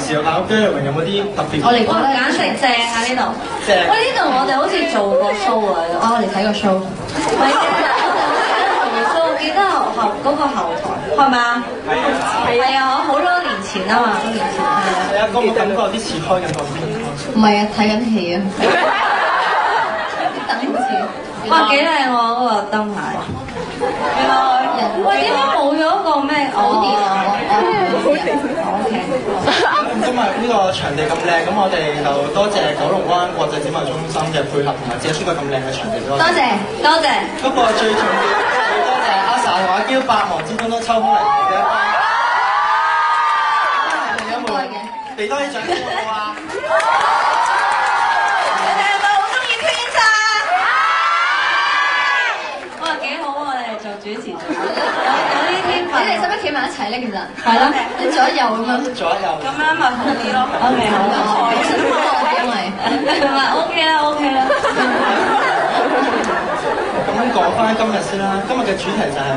時有搞姜育榮有冇啲特別？我嚟哇，簡直正啊呢度！正喂，呢度我哋好似做過 show 啊！我嚟睇個 show。唔係做 show， 我記得嗰個後台係咪啊？係啊，好多年前啊嘛，多年前係啊。係啊，咁我感覺有啲似開緊個片。唔係啊，睇緊戲啊。等住。哇，幾靚喎嗰個燈牌！原來喂，點解冇咗個咩？好電啊！好電。OK。今日呢個場地咁靚，咁我哋就多謝九龍灣國際展貿中心嘅配合，同埋借出個咁靚嘅場地俾我哋。多謝多謝。不過最重要，最多謝阿 sa 同阿嬌百忙之中都抽空嚟嘅一班。有冇俾多啲掌聲好唔好啊？你哋係咪好中意 Twins 啊？哇，幾好啊！我哋做主持有啲天分。你哋使唔使企埋一齊咧？其實係咯，你左右咁樣。左右。咁樣咪好啲咯。OK， 好。因為唔係 OK 啦，OK 啦。咁講翻今日先啦，今日嘅主題就係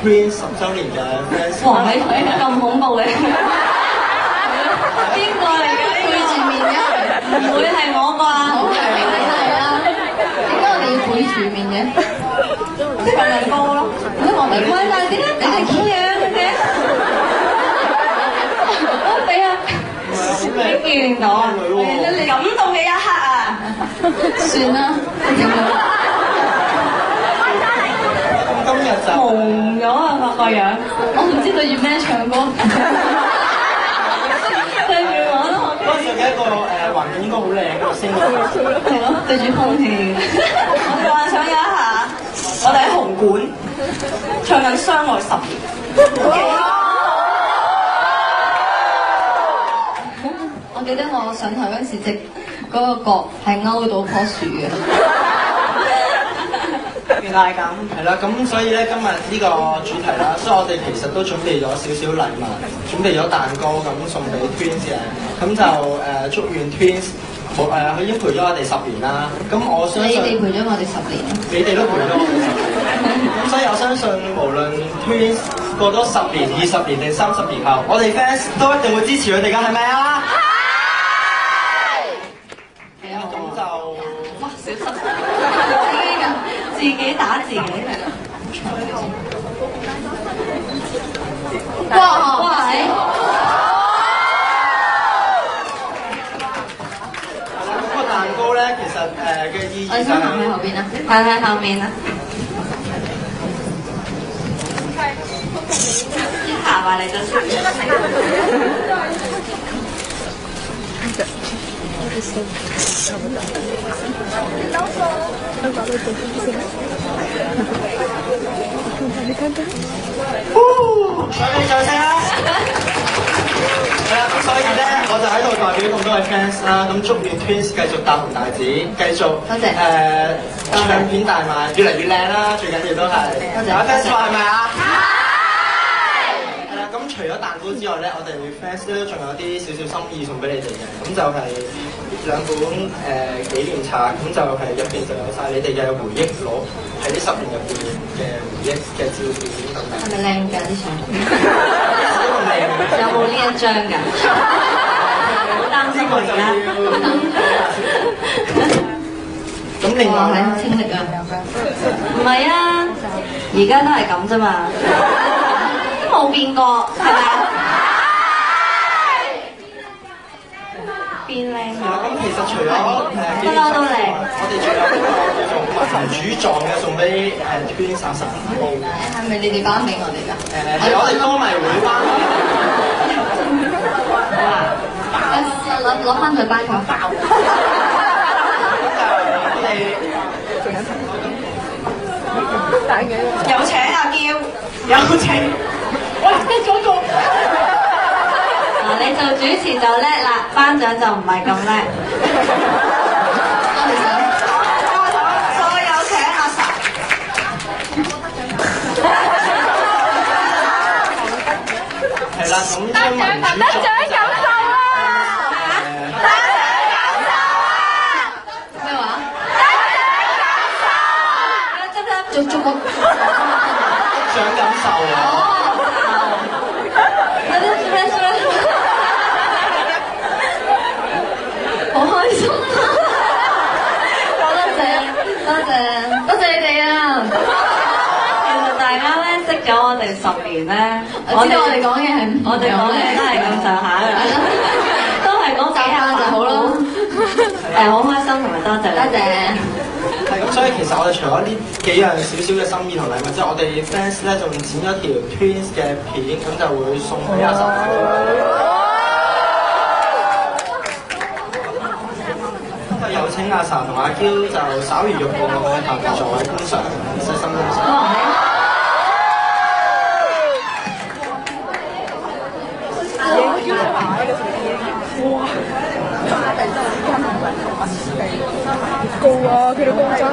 Twins 10週年嘅 fans。哇！你睇咁恐怖嘅，邊個嚟㗎？背住面嘅，唔會係我啩？好係啊！點解我哋要背住面嘅？唱緊歌咯。我哋喂，但係點解你哋咁樣嘅？我俾啊！你見到啊？你感動嘅一刻啊！算啦，今日就紅咗啊個樣，我唔知對住咩唱歌。對住我都好。嗰陣時嘅一個環境應該好靚嘅聲音。係咯，對住空氣。我幻想有一下，我哋喺紅館唱緊《相愛10年》。我記得我上台嗰陣時，隻嗰個角係勾到棵樹嘅。原來係咁。係啦，咁所以咧今日呢個主題啦，所以我哋其實都準備咗少少禮物，準備咗蛋糕咁送俾 Twins 嘅，咁就祝願 Twins 佢已經陪咗我哋10年啦。咁我相信你哋陪咗我哋10年。你哋都陪咗我哋10年，咁所以我相信無論 Twins 過咗10年、20年定30年後，我哋 fans 都一定會支持佢哋㗎，係咪啊？係啊，咁就哇！小心，自己打自己嚟。哇！哇！嗰個蛋糕咧，其實嘅意義就我哋先行喺後邊啦。行喺後面啦。一行埋嚟就再俾掌聲啦！係啦，咁所以咧，我就喺度代表咁多位 fans 啦，咁祝願 Twins 繼續大紅大紫，繼續多謝唱片大賣，越嚟越靚啦，最緊要都係。多謝。有 fans 話係咪啊？係啦，咁除咗蛋糕之外咧，我哋 fans 咧都仲有啲少少心意送俾你哋嘅，咁就係2本紀念冊，咁就係入邊就有晒你哋嘅回憶錄，喺呢10年入邊嘅回憶嘅照片等等。係咪靚㗎啲相？都咁靚。有冇呢一張㗎？好擔心我而家。咁另外咧，清力啊！唔係啊，而家都係咁啫嘛，都冇變過，係咪啊？變靚咗。咁其實除咗不嬲都靚，我哋仲有一個叫做民主狀嘅送俾Twins 30年。係咪你哋頒俾我哋㗎？係我哋歌迷會頒。攞翻佢頒個爆。有請阿嬌，有請。喂，嗰個。嗱，你做主持就叻啦，頒獎就唔係咁叻。再有請阿 sa。係啦，咁將民主狀就咩話？捉捉個獎感受啊！哋10年咧，我知道我哋講嘢係我哋講嘢都係咁上下㗎啦，都係講幾下就好咯。好開心同埋多謝你。多謝。係咁，所以其實我哋除咗呢幾樣少少嘅心意同禮物之後，我哋 fans 咧仲剪咗條 Twins 嘅片，咁就會送俾阿岑。咁就有請阿岑同阿嬌就稍餘用過我嘅後座位觀賞，細心欣賞。告啊！佢哋高真係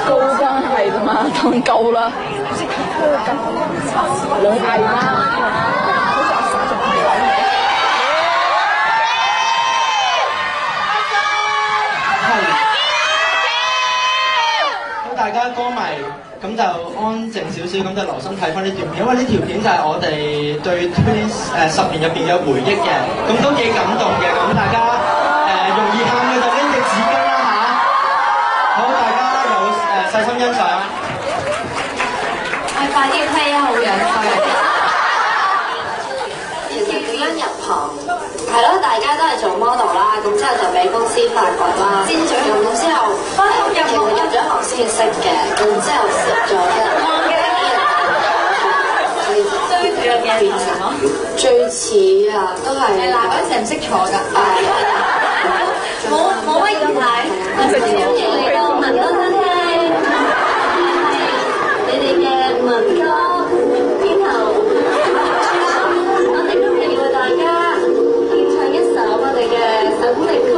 高真係㗎嘛，當告啦，老藝啦。咁大家歌迷咁就安靜少少，咁就留心睇翻呢段片，因為呢條片就係我哋對 Twins 10年入邊嘅回憶嘅，咁都幾感動嘅，咁大家容易喊嘅就拎隻紙巾啦嚇。好，大家有細心欣賞。快啲 play 啊！好樣衰。其實點樣入行係咯，大家都係做 model 啦，咁之後就俾公司發掘啦，先咗咁之後，其實入咗行先識嘅，咁之後識咗追住個鏡頭咯。最似啊，都係你嗱嗰陣時唔識坐㗎。冇乜咁睇，你個文歌真聽，你哋嘅文歌之後，我哋今日要為大家獻唱一首我哋嘅首力曲。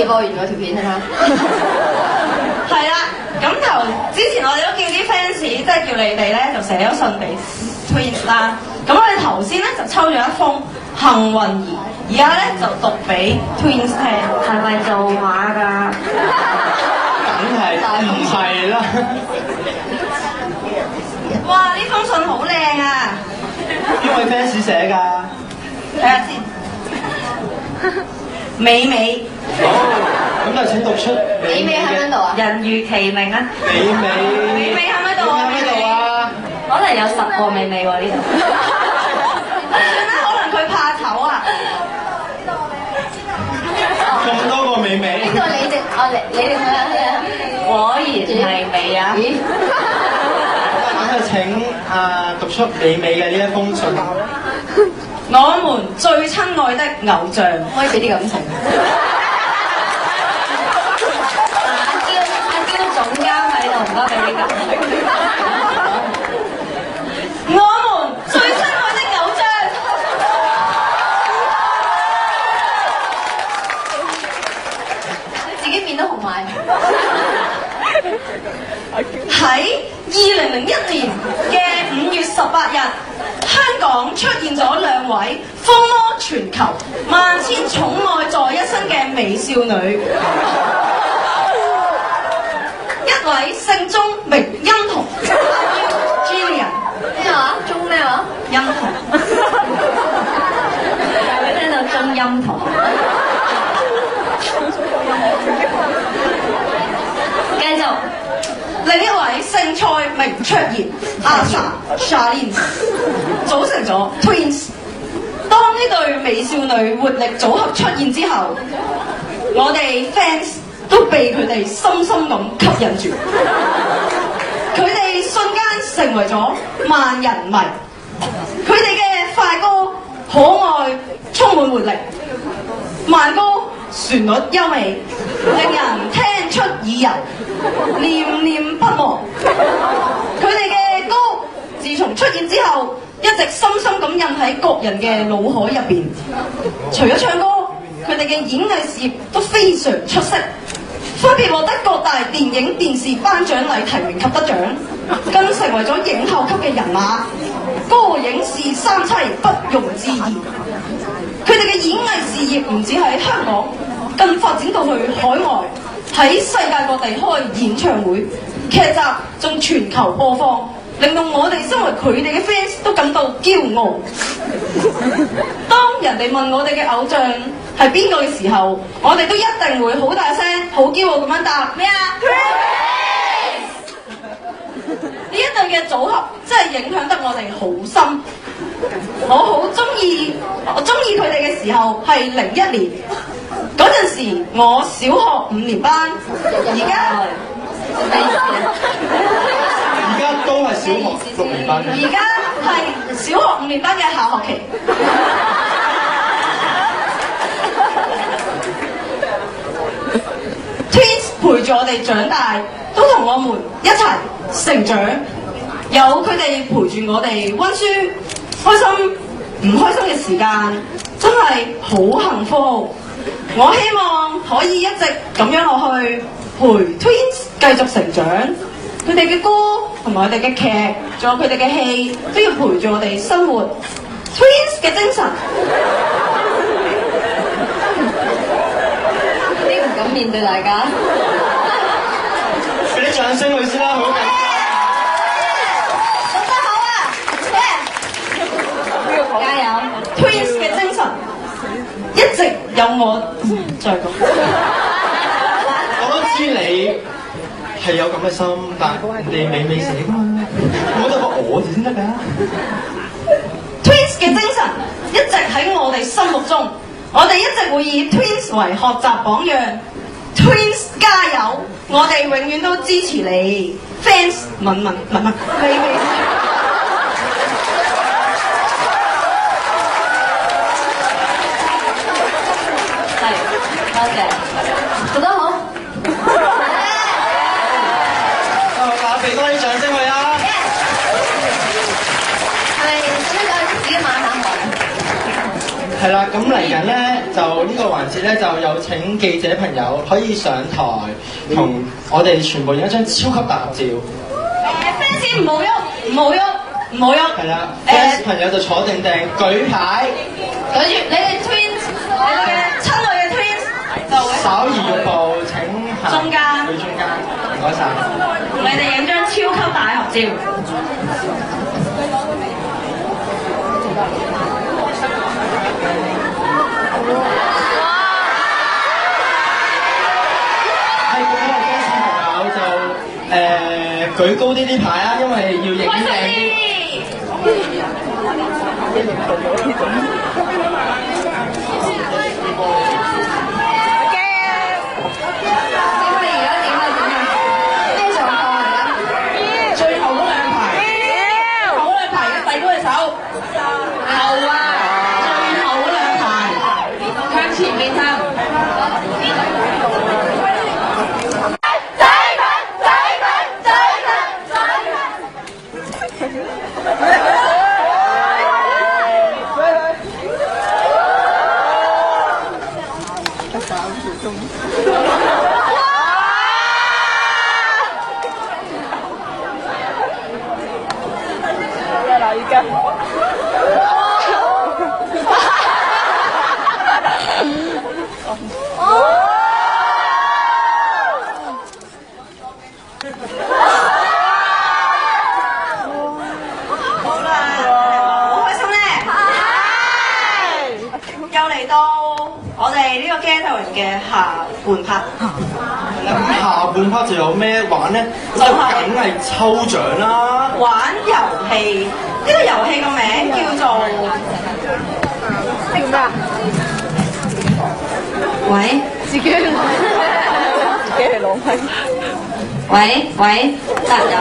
未播完嗰條片啊！係啦，咁之前我哋都叫啲 fans，即係叫你哋咧就寫咗信俾 Twins 啦。咁我哋頭先咧就抽咗一封幸運兒，而家咧就讀俾 Twins 聽，係咪做畫㗎？梗係唔係啦？哇！呢封信好靚啊！邊位 fans 寫㗎？睇下先。美美，咁就請讀出美美喺邊度啊？人如其名啊！美美，美美喺邊度啊？喺邊度啊？可能有10個美美喎呢度。可能佢怕醜啊！咁多個美美。呢個你哋睇下。果然係美啊！咦？咁就請讀出美美嘅呢一封信。我們最親愛的偶像，可以俾啲感情。阿嬌總監喺度，唔該俾啲感情。我們最親愛的偶像，自己變得紅埋。喺2001年嘅5月18日，香港出現咗2位風靡全球、萬千寵愛在一身嘅美少女，一位姓鐘名欣彤 Jillian， 咩話？鐘咩話？欣彤，你聽到鐘欣彤？繼續。另一位姓蔡名卓賢阿 Charlene 組成咗 Twins。當呢對美少女活力組合出現之後，我哋 fans 都被佢哋深深咁吸引住，佢哋瞬間成為咗萬人迷。佢哋嘅快歌可愛，充滿活力；慢歌旋律優美，令人聽出耳油，念念不忘。佢哋嘅歌自從出現之後，一直深深咁印喺各人嘅腦海入邊。除咗唱歌，佢哋嘅演藝事業都非常出色，分別獲得各大電影電視頒獎禮提名及得獎，更成為咗影后級嘅人馬。歌影視三棲不容置疑。佢哋嘅演藝事業唔止喺香港，更發展到去海外，喺世界各地開演唱會、劇集，仲全球播放，令到我哋身為佢哋嘅 fans 都感到驕傲。當人哋問我哋嘅偶像係邊個嘅時候，我哋都一定會好大聲、好驕傲咁樣答咩啊？呢一對嘅組合真係影響得我哋好深。我中意佢哋嘅時候係01年，嗰陣時我小學5年班，而家都係小學6年班。而家係小學5年班嘅下學期。Twins 陪住我哋長大，都同我們一齊成長，有佢哋陪住我哋溫書，開心唔開心嘅時間，真係好幸福。我希望可以一直咁樣落去，陪 Twins 繼續成長。佢哋嘅歌同埋佢哋嘅劇，仲有佢哋嘅戲，都要陪住我哋生活。Twins 嘅精神，啲唔敢面對大家。俾啲掌聲佢先啦，好緊做得好啊！加油 Twins 嘅精神一直有我在講。我都知你係有咁嘅心，但人哋美美寫㗎嘛，冇得個我字先得㗎。Twins 嘅精神一直喺我哋心目中，我哋一直會以 Twins 為學習榜樣。Twins 加油！我哋永遠都支持你。Fans 美美。係，多謝，做得好。大家俾多啲掌聲佢啊！係咪使唔使自己買下台？係啦，咁嚟緊咧就呢個環節咧就有請記者朋友可以上台同我哋全部影一張超級大合照。fans 唔好喐，唔好喐，唔好喐。係啦，fans 朋友就坐定定舉牌，舉住你哋 twins， 你哋嘅親愛嘅 twins 就會稍移玉步請行中間去中間，唔該晒。同你哋影張超級大合照。係咁啊，fans 朋友就舉高啲牌啊，因為要影靚啲。下半 part 就有咩玩咧？就梗係抽獎啦！玩遊戲，呢個遊戲個名叫做叫咩啊？喂，自己係攞咪？喂，得有。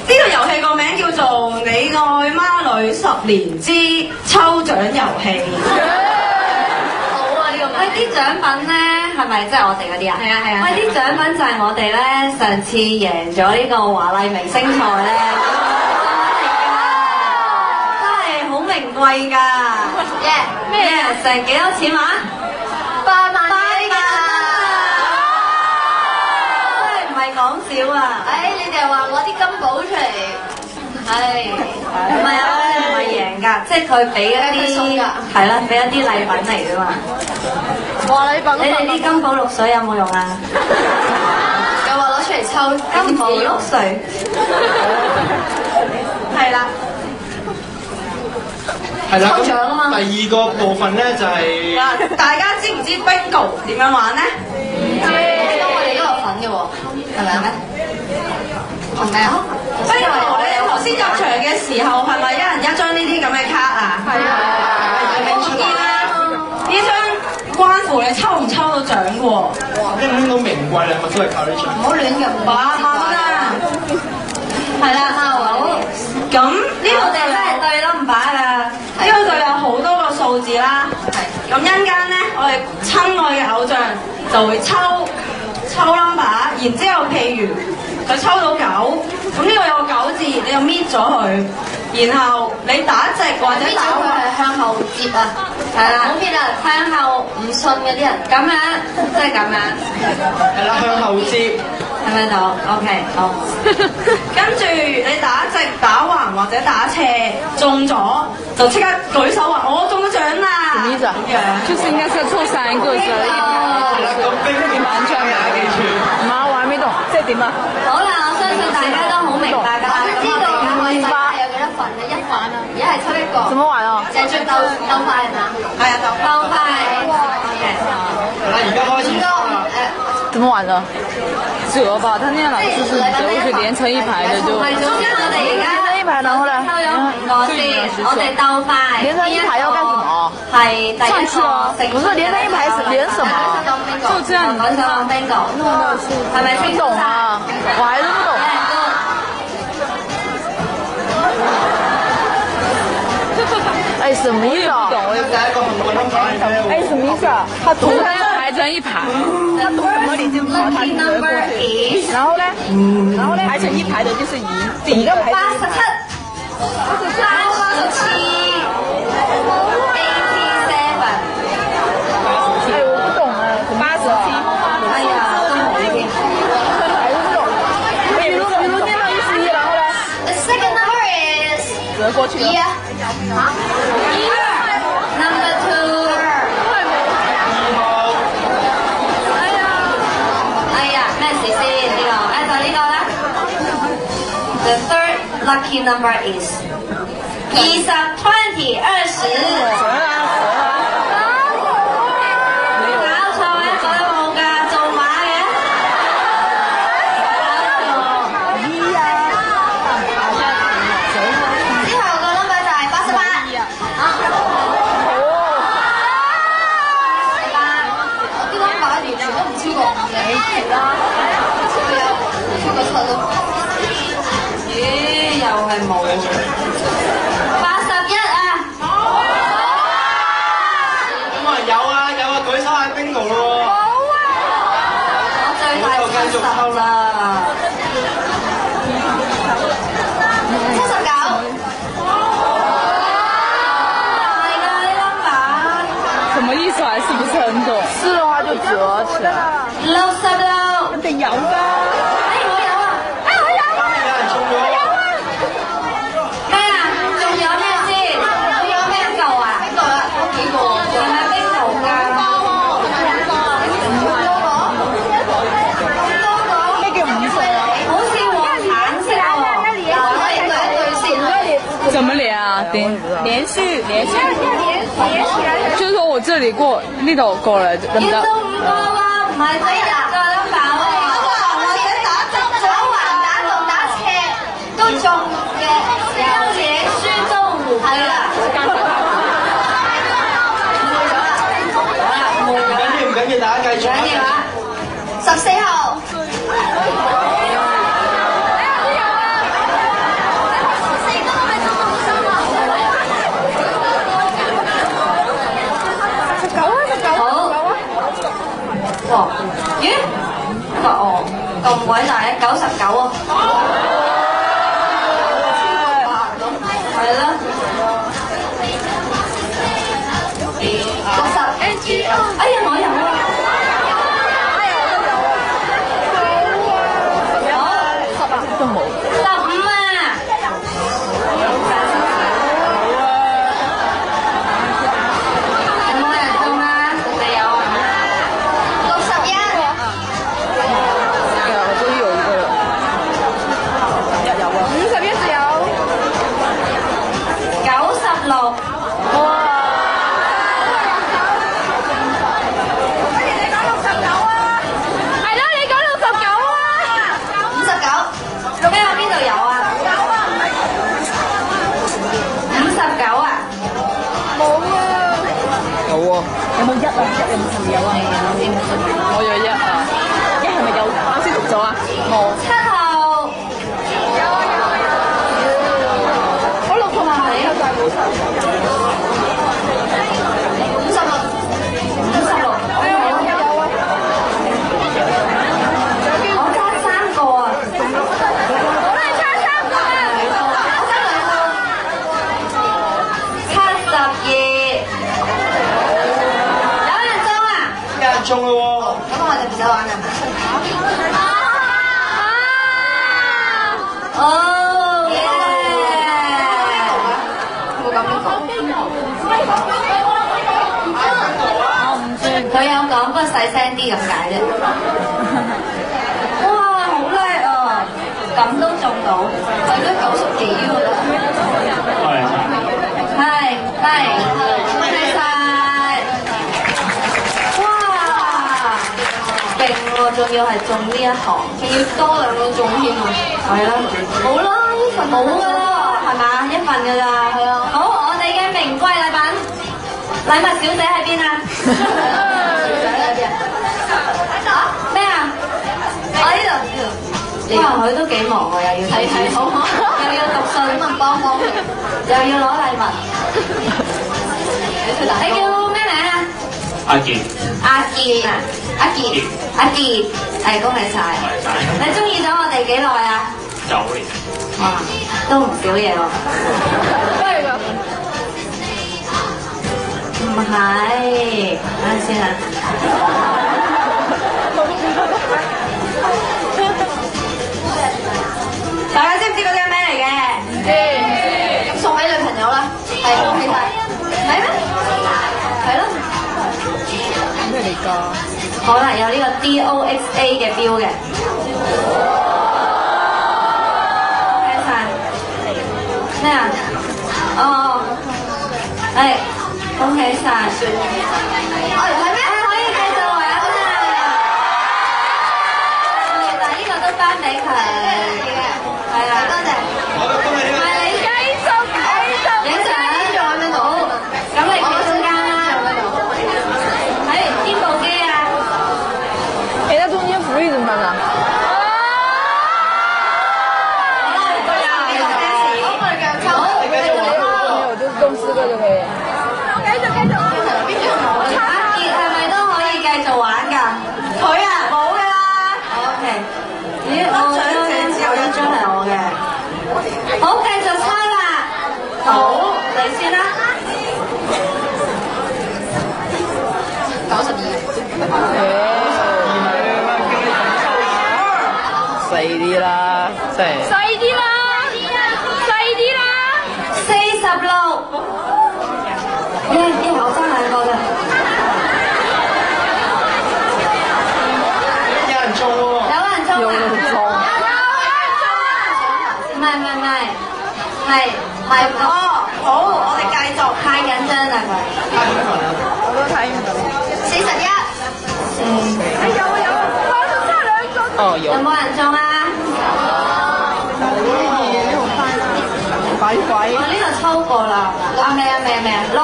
呢個遊戲個名叫做《你愛孖女10年之抽獎遊戲》。喂，啲獎品咧係咪即係我哋嗰啲啊？係啊係啊。喂，啲獎品就係我哋咧上次贏咗呢個華麗明星賽咧，真係好名貴㗎。咩？成幾多錢話？8萬幾㗎。真係唔係講笑啊！你哋話攞啲金寶出嚟。唔係啊，唔係贏㗎，即係佢俾一啲係啦，俾一啲禮品嚟㗎嘛。哇！禮品你哋啲金寶綠水有冇用啊？又話攞出嚟抽金寶綠水，係啦，抽獎啊嘛。第二個部分咧就係嗱，大家知唔知 bingo 點樣玩咧？我哋都有份嘅喎，係咪啊？係咪啊？bingo 咧，頭先入場嘅時候係咪一人一張呢啲咁嘅卡啊？係啊。呢張關乎你抽唔抽到獎嘅喎。應唔應到名貴禮物都係靠呢張。唔好亂咁8萬蚊啊！係啦，好。咁呢個就係對 number 㗎，呢個就有好多個數字啦。係。咁一陣間咧，我哋親愛嘅偶像就會抽 number， 然之後譬如佢抽到9，咁呢個有個9字，你就搣咗佢。然後你打直或者打佢係向後接啊，係啦，好撇啊，向後唔信嗰啲人咁樣，即係咁樣，係啦，向後接，係咪到 ？OK， 好。跟住你打直、打橫或者打斜中咗，就即刻舉手話我中咗獎啦！什麼意思啊？就是應該是抽3個，是係啦，咁冰點玩出嘅記住。媽，我還沒懂，即係點啊？好啦，我相信大家都好明白㗎啦。知道我哋有幾多份啊？1份啊，而家係抽1個。怎麼玩啊？就係最鬥快係嘛？係啊，鬥快。OK。好啦，而家開始啦。怎麼玩的？折吧，他那樣老師是折過去連成一排的就。總之我哋而家連成一排，然後呢？抽咗5個先，我哋鬥快。連成一排要幹什麼？係第一個。不是連成一排是連什麼？就這樣。講手講 bingo。係咪不懂啊？我還是不懂。哎，什麼意思啊？哎，什麼意思啊？他讀他要排成一排，他讀什麼你就把它折過去，然後呢，排成一排的就是贏，第一個排成一排。过去了。一啊，Number two。哎呀，咩事先呢個？就呢個啦。The third lucky number is 20 20 20。咦，又係冇81啊！咁啊有啊，舉手嗌 bingo 咯喎！我最大70啦，79。係㗎，呢 number。什麼意思啊？是不是很懂？是的話就折起來。66。一定有㗎。怎麼連啊？連續，就是說我這裡過呢度過嚟得唔得？要到5個喎，唔係只1個 number 喎。或者打橫打斜都中嘅，要連續中5個。係啦。唔緊要，大家繼續。14號。哇！咦？咁鬼大嘅99啊！係啦。60。哎呀，我有啊！都冇。15啊！有冇人中啊？你有啊？61。我終於有一個了。有啊。51就有。96。哇！有冇1啊？1有冇有啊？我有1啊。1係咪有啱先讀咗啊？冇。7號。我6同埋有大冇7。56。有啊。我加3個啊。我都係差3個啊。我加2個。72。中咯喎！咁我哋唔使玩啦。哦耶！冇咁樣講。我唔算。佢有講，不過細聲啲咁解啫。哇，好叻啊！咁都中到，為咗90幾喎都。係。謝晒。勁喎，仲要係中呢一行，仲要多2個中添啊！係啦，冇啦，呢份冇㗎啦，係嘛？1份㗎咋？係啊。好，我哋嘅名貴禮品，禮物小姐喺邊啊？小姐喺邊啊？咩啊？我呢度。哇，佢都幾忙喎，又要睇書，又要讀信，咁幫佢，又要攞禮物。你叫咩名啊？阿健，係恭喜晒！你中意咗我哋幾耐啊？年。哇，都唔少嘢喎。唔係，等陣先啊。大家知唔知嗰啲係咩嚟嘅？咁送俾女朋友啦，係恭喜晒，係咩？係咯。咩嚟㗎？好啦，有呢個 DOXA 嘅標嘅。睇晒咩啊？哦，係恭喜晒。係咩？可以繼續玩啊！但係呢個都頒俾佢。係啊，多謝。唔係你繼續。影相仲喺邊度？咁你企中間啦。喺邊部機啊？哎，那中間福利怎麼辦呢？動4個就可以。阿傑係咪都可以繼續玩㗎？佢啊冇㗎啦。OK。咦，我有一張係我嘅。好，繼續猜啦。好，你先啦。細啲啦，真係。細啲啦。46。呢我爭2個啫。有人中喎。有人中啊！唔係，係哦，好，我哋繼續。太緊張啦佢。太興奮啦！我都睇唔到。41。哦，有。有冇人中啊？快！我呢度抽過啦。未啊！69。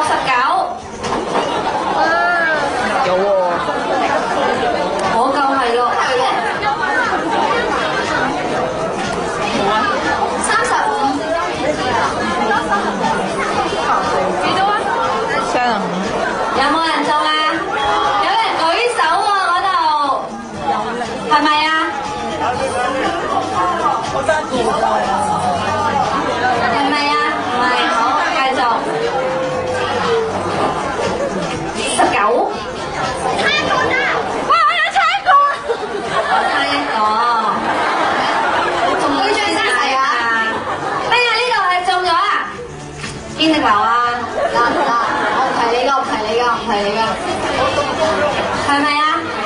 有喎。我夠係咯。35。幾多啊35。有冇人中啊？有人舉手喎嗰度。係咪啊？係咪啊？唔係，好，繼續。19。哇！我有猜過。猜一個。仲居最生係啊？咩啊？呢度係中咗啊？堅定流啊！嗱，我唔係你㗎，係咪啊？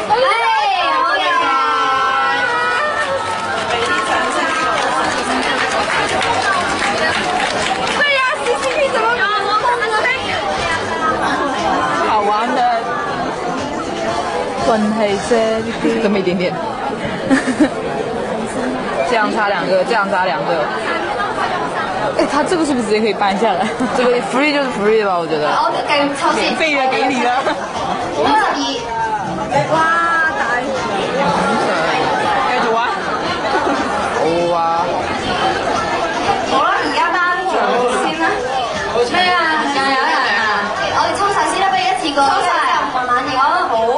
好嘅。好玩的混黑色这么一点点，这样插2個，哎，他這個是不是直接可以搬下來？這個 free 就是 free 吧，我覺得。我繼續抽先。免費的給你了。52。哇！大。繼續玩。好啊。好啦，而家單先啦。咩啊？又有人啊？我哋抽晒先啦，不如一次過。抽晒，慢慢影。好。哦。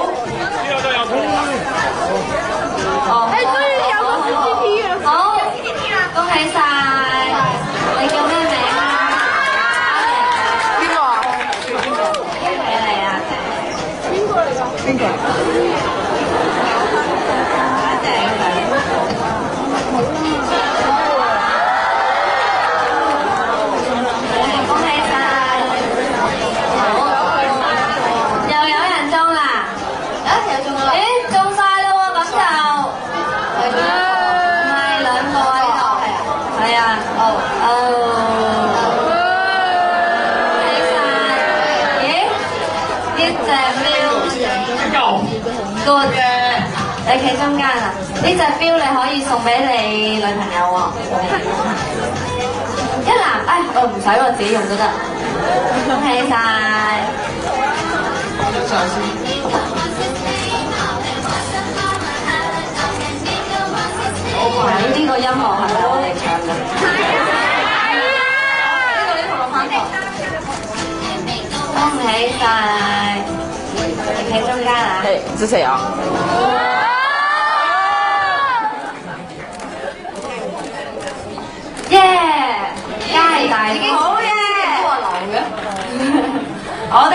終於有個 CCP 啦。好，恭喜晒。你叫咩名啊？邊個啊？俾你啊。邊個嚟㗎？邊個？恭喜晒！又有人中啦！又中啦！咦，中晒啦喎，咁就唔係2個喺度，係啊，恭喜晒！咦，呢隻錶 good， 你企中間啊！呢隻錶你可以送俾你女朋友喎。一男，唔使喎，自己用都得。恭喜晒！呢個音樂係咪我哋唱嘅？呢個你同我翻學。恭喜晒！你企中間啊！哎，這誰啊？我哋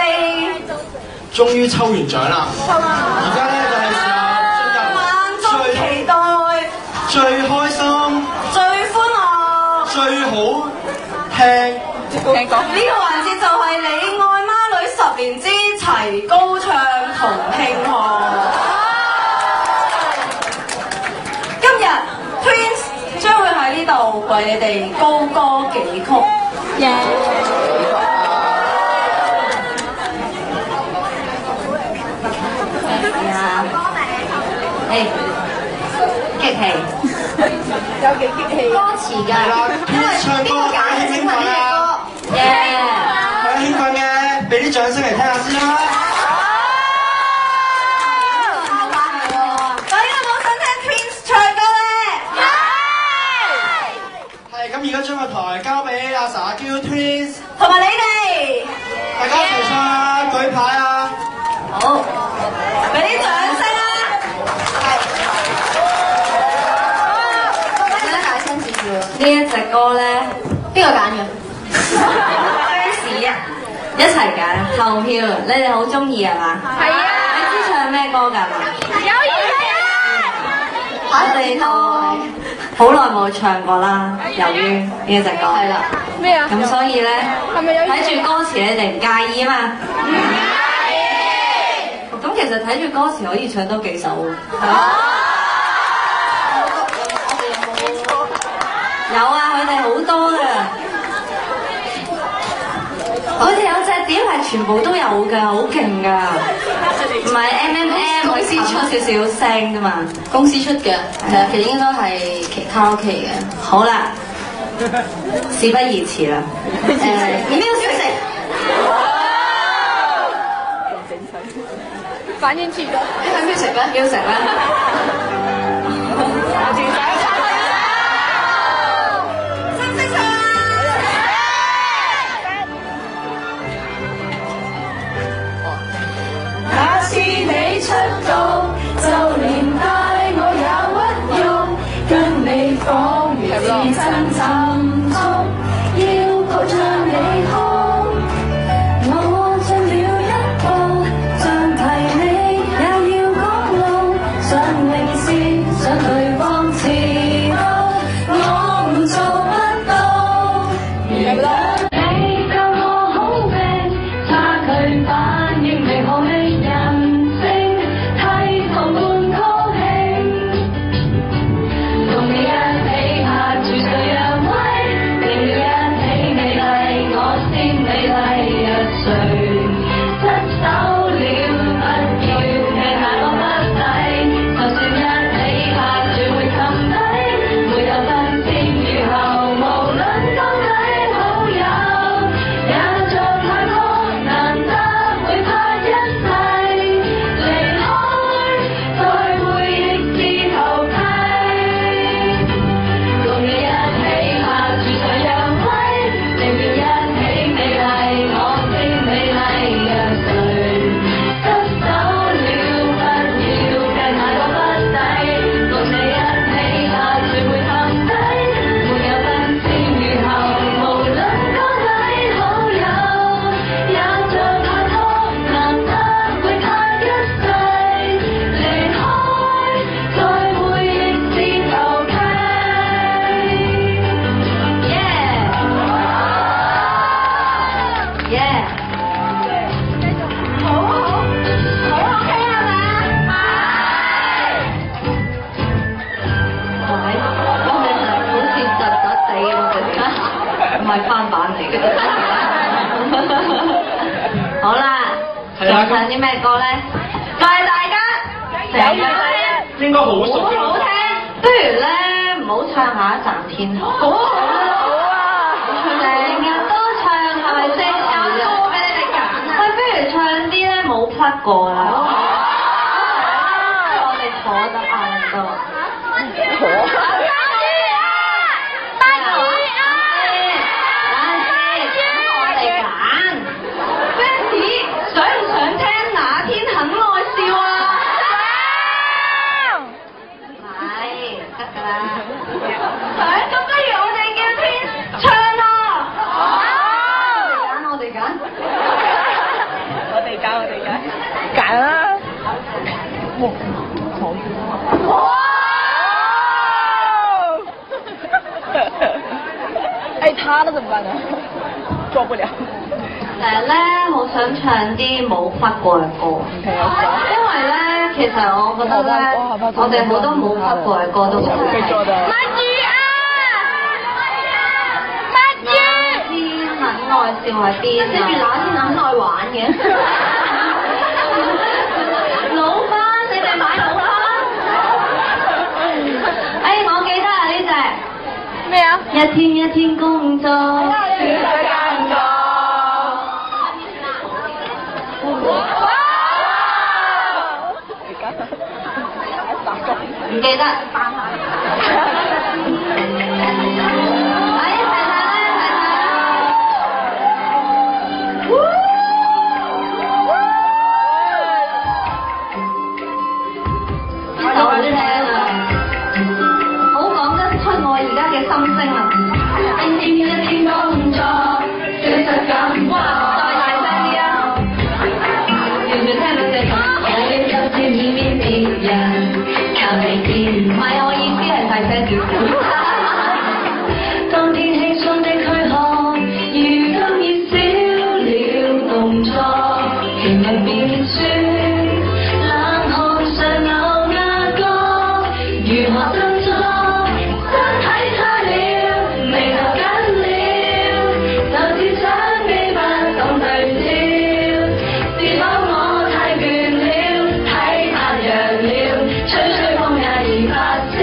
終於抽完獎啦！而家咧就係時候進入萬眾期待、最開心、最歡樂、最好聽呢個環節就係你愛孖女10年之齊高唱同慶賀。今日 Twins 將會喺呢度為你哋高歌幾曲。激氣，有幾激氣？歌詞㗎，因為唱歌邊個揀嘅？請問呢隻歌？係啊，興奮嘅，俾啲掌聲嚟聽下先啦！大家有冇想聽 Twins 唱歌咧？係，咁而家將個台交俾阿 sa 阿嬌 Twins，同埋你哋，大家一齊唱啊，舉牌啊！好，俾啲掌聲啊！呢一隻歌咧，邊個揀嘅？ fans 啊，一齊揀投票，你哋好中意係嘛？係啊！你知唱咩歌㗎嘛？有意思啊！我哋都好耐冇唱過啦，由於呢一隻歌。係啦。咩啊？咁所以咧，係咪有睇住歌詞你哋唔介意啊嘛？唔介意。咁其實睇住歌詞可以唱多幾首喎。有啊，佢哋好多㗎。佢哋有隻碟係全部都有㗎，好勁㗎。唔係 M&M 公司出少少聲㗎嘛。公司出嘅，係啊，其實應該係卡拉 OK 嘅。好啦，事不宜遲啦。music 反應切咗。你睇 music 咩？要食啦。那次你出道，就連帶我也屈辱，跟你仿如自真沉重，要抱着你哭。我進了一步，像提你也要趕路，想永線，想對方遲到，我唔做不到。原諒你夠我好命，差距反應未可欺。好啦，仲唱啲咩歌咧？就係大家應該好熟嘅。好聽，不如咧唔好唱下一站天河。好啊！成日都唱係咪先？有歌俾你哋揀啊！喂，不如唱啲咧冇屈過啦。我哋坐得晏多。哎，他了怎么辦呢？做不了。咧，好想唱啲冇忽過嘅歌，因為咧，其實我覺得咧，我哋好多冇忽過嘅歌都好好聽。乜啲撚愛笑喺邊啊？跟住乸先撚愛玩嘅。老花，你哋買老花？哎，我記得啊呢隻咩啊？一天一天工作，唔記得。當天輕鬆的軀殼，如今已少了動作，甜蜜變酸，冷汗上流牙角，如何振作？身體差了，眉頭緊了，就似想機不懂對焦，是否我太倦了，體魄弱了，吹吹風也已發燒。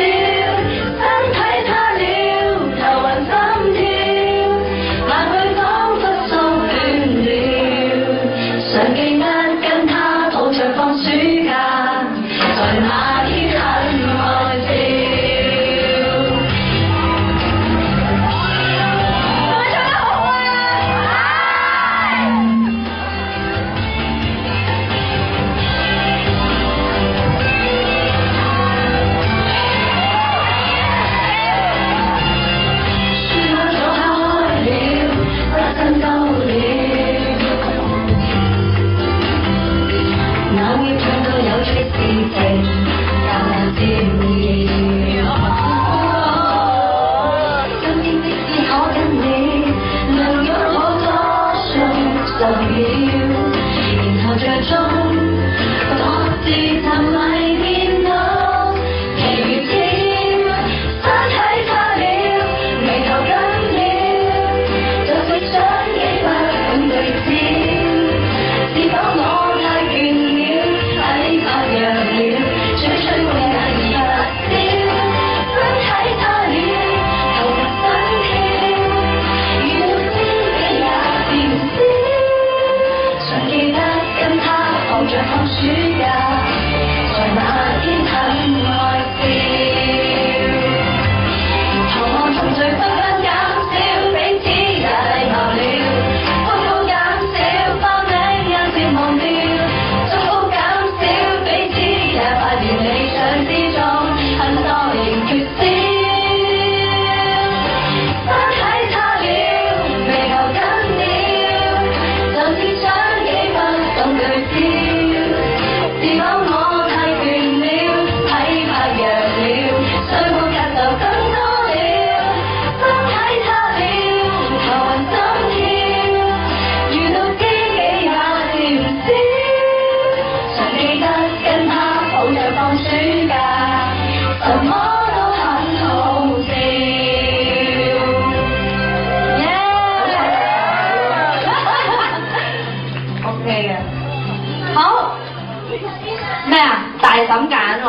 大嬸揀喎，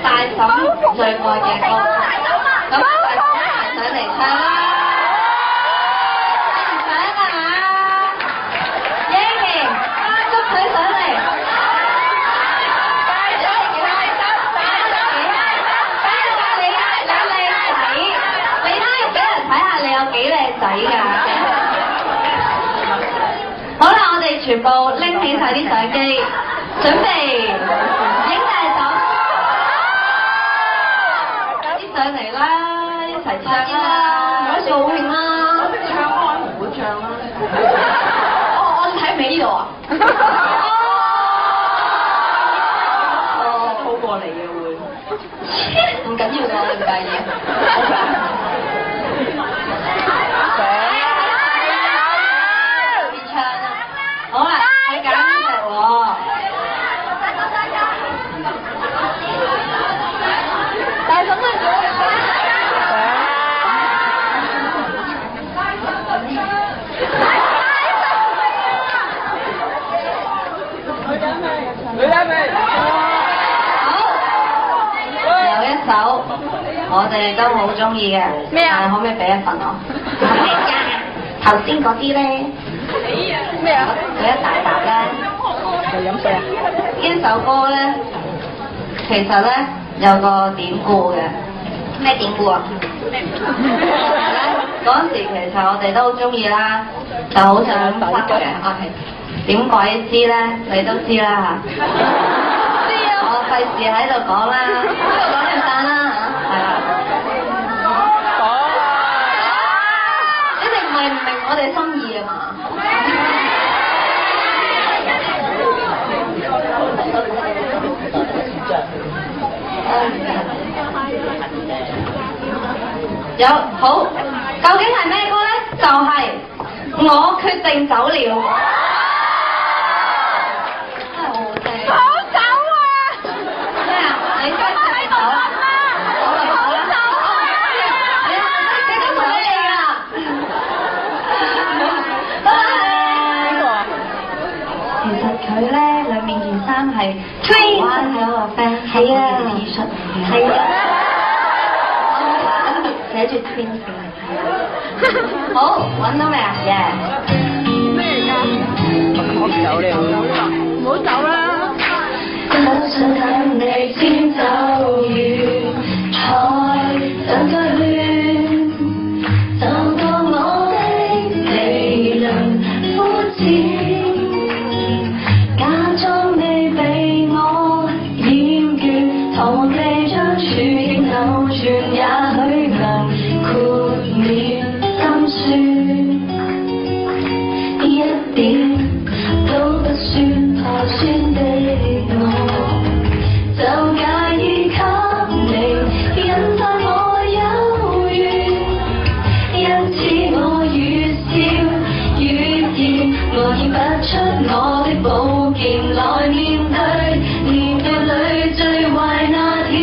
大嬸最愛嘅歌，咁大嬸上嚟唱啦，想啊，Yanny，捉佢上嚟，你有幾靚仔㗎？好啦，我哋全部拎起晒啲相機，準備影大手，啲上嚟啦，一齊唱啦，我掃興啦，我識唱開唔會唱啦。我睇唔起呢度啊！要㗎，你唔介意？別唱啊！好啦，你揀邊隻喎？大嬸啊！有一首我哋都好中意嘅，咩啊？可唔可以俾一份我？頭先嗰啲咧，咩啊？嗰一大沓咧，就飲水啊？呢首歌咧，其實咧有個典故嘅。咩典故啊？嗰陣時其實我哋都好中意啦，就好想塞嘅。啊係，點鬼知咧？你都知啦嚇。我費事喺度講啦，呢度講就散啦嚇，係啦。你哋唔係唔明我哋心意啊嘛？有好，究竟係咩歌咧？就係我決定走了。真係好好聽。好走啊！咩啊？你決定走啦？好啦好啦，你今日俾你啦。其實佢咧裏面件衫係台灣嗰個 friend 係啊 T 恤，係啊。寫住 Twins 好，揾到未啊？耶！咩嚟㗎？我走了，唔好走啦！不想等你先走遠，才等再亂，就當我的離人膚淺，假裝你被我厭倦，彷徨地將處境扭轉，也許能豁免心酸，一點都不算怕酸的我，就介意給你引發我幽怨，因此我越笑越甜，我獻不出我的寶劍來面對年月裏最壞那天。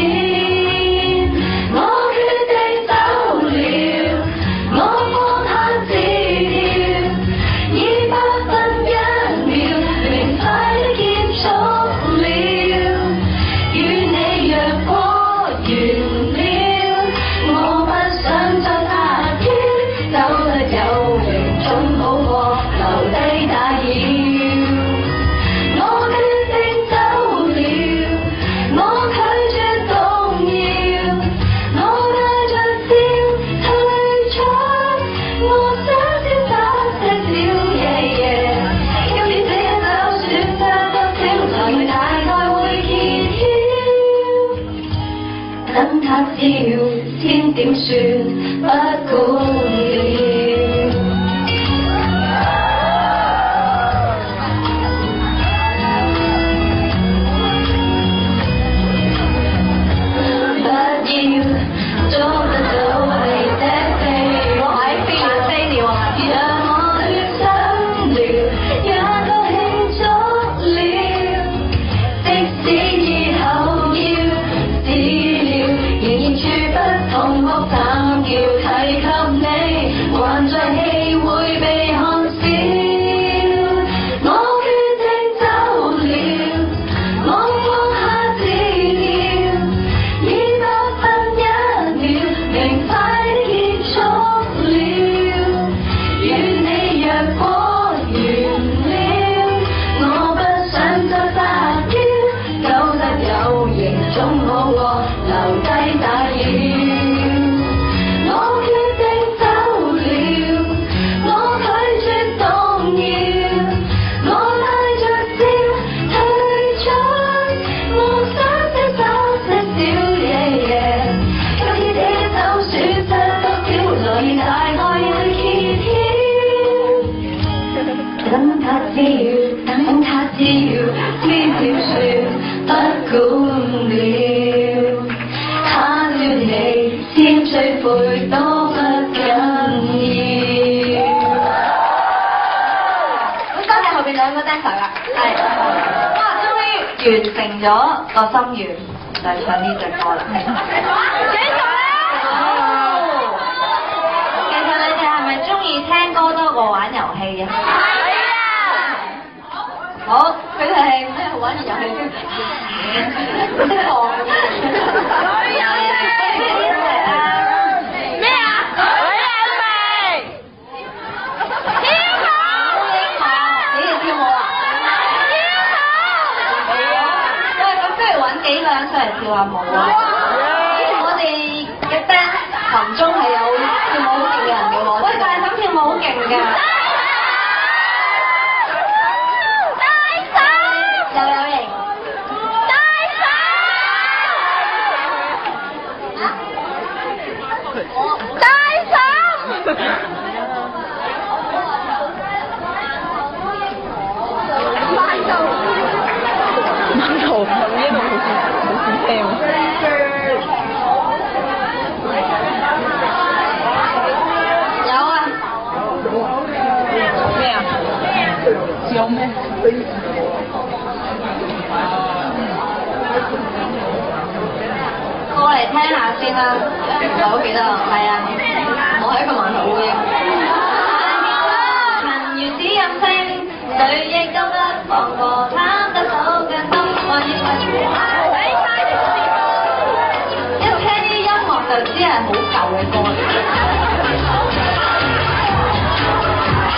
天點算不管了，不要捉得到你的飛，我喺飛了飛了啊！讓我血傷了，也都慶祝了，即使以後要治療，仍然處不同屋慘叫提及你，還在戲會被看笑。我決定走了，我放下治療，以1分1秒明快的結束了。願你若果完了，我不想再發飆，走得有型總好過留低打擾。我決定走了，我拒絕動搖，我帶着笑退出，我想瀟灑些少，今天這首損失多少，來年大概會揭曉。等他知曉，等他知曉，天點算不管了。他說你陪多不緊要。咁多謝後邊兩個 dancer 啦，係，哇，終於完成咗個心願，就係唱呢隻歌啦。繼續咧！其實你哋係咪中意聽歌多過玩遊戲嘅？係啊！好，佢哋係咩玩完遊戲先？識放。女遊戲。咩啊？女遊戲。跳舞。你哋跳舞啊？跳舞。喂，咁不如揾幾個人出嚟跳下舞啊？以前我哋嘅 band 群中係有跳舞好勁嘅人嘅喎。喂，但係咁跳舞好勁㗎。又有型，大手，大手，饅頭呢一個好似聽。有啊。咩啊？有咩？過嚟聽下先啦，唔係好記得啦，係啊，我係一個饅頭烏蠅。曾如此任性，誰亦都不放過，貪得手更多，還以為全一聽啲音樂就知係好舊嘅歌。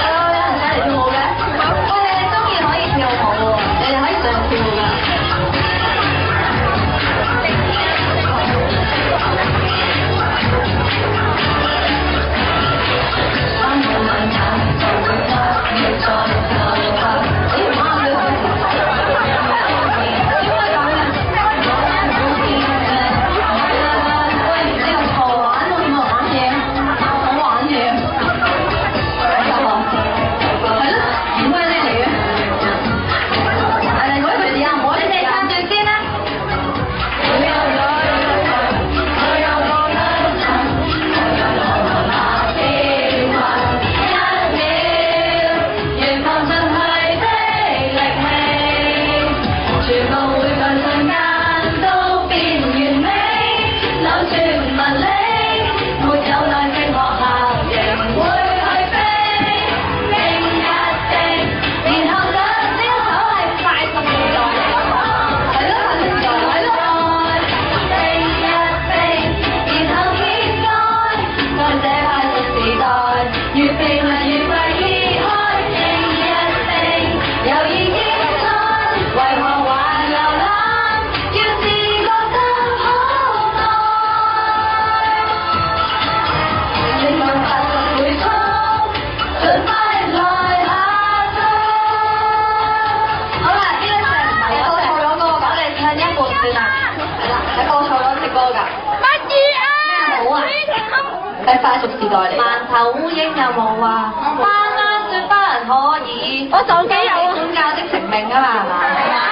有人上嚟跳舞嘅？喂，你哋中意可以跳舞喎，你哋可以上跳㗎。係快熟時代嚟。饅頭烏蠅有冇啊？晚晚最多人可以。我手機有宗教的成命啊嘛，係嘛？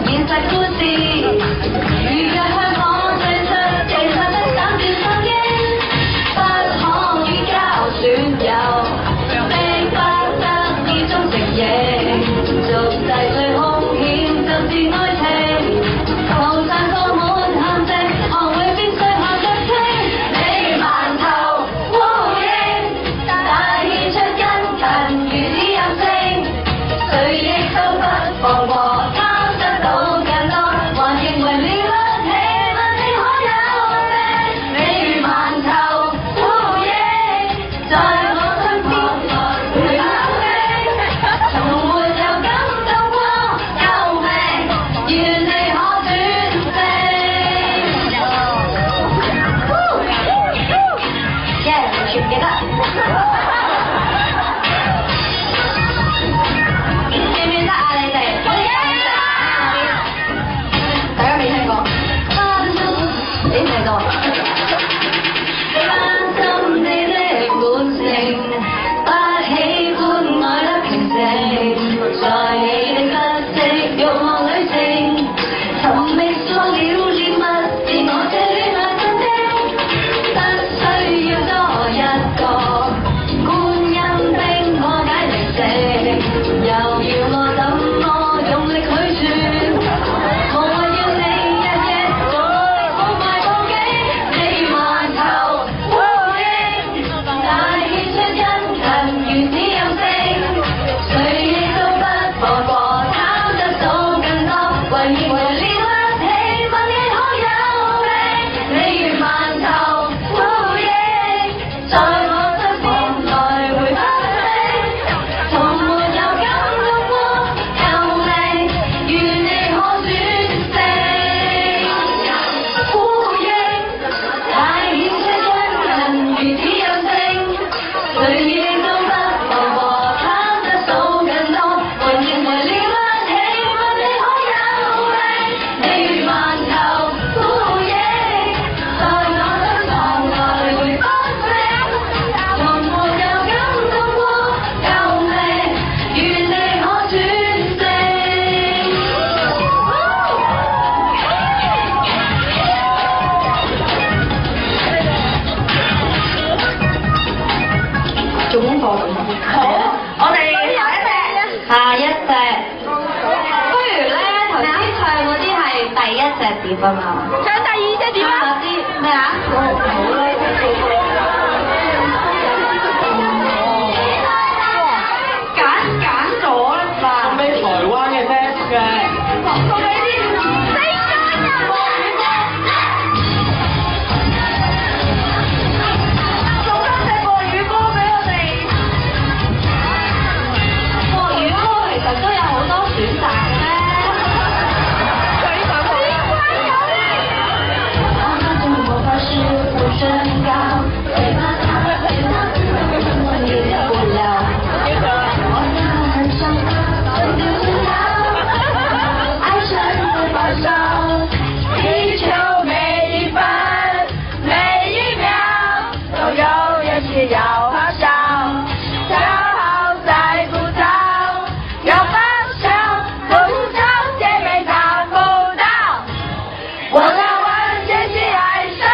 現實故事，如若香港最出技術的閃電。碟啊嘛。唱第二隻碟啊！唱啲咩啊？揀咗啦吧。送俾台灣嘅 fans 嘅。送俾啲四川人。送多隻國語歌俾我哋。國語歌其實都有好多選擇嘅咩？是不真高，最怕他最怕自己我也不了。我想很想他，真的知道，爱神的发烧，地球每一分每一秒都有热气要发烧，消耗再不早，要发烧，不着也没达不到。我要问天气爱神。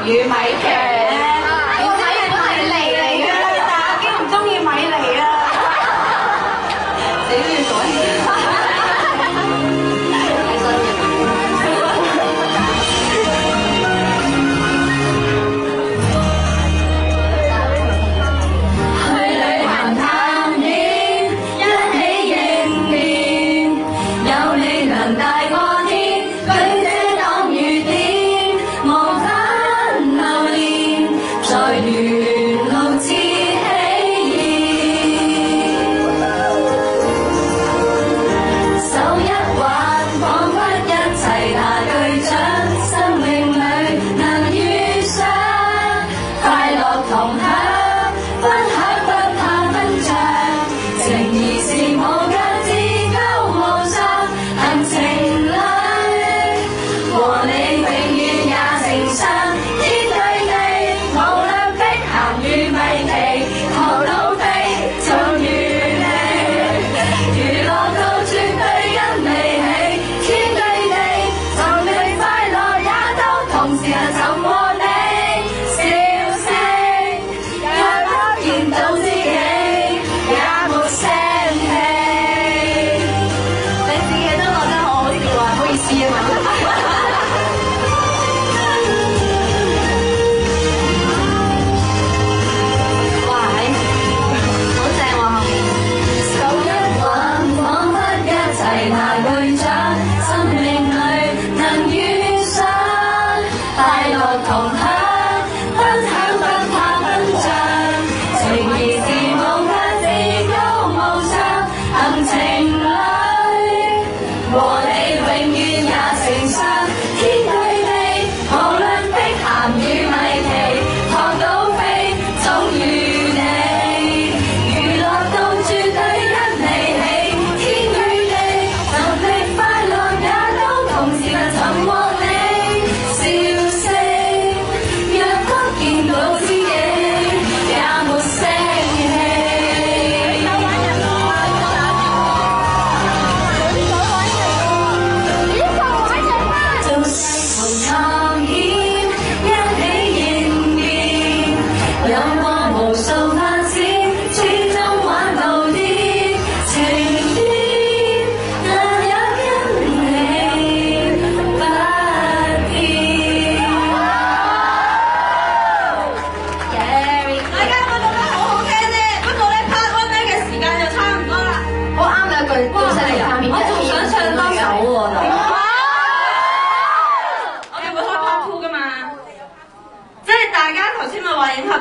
與米奇咧，我睇原本係梨嚟嘅，但係阿嬌唔中意米梨啊！你都要改係新嘅。去旅行探險，一起迎面，有你能大過天，舉這擋雨點，無盡流連。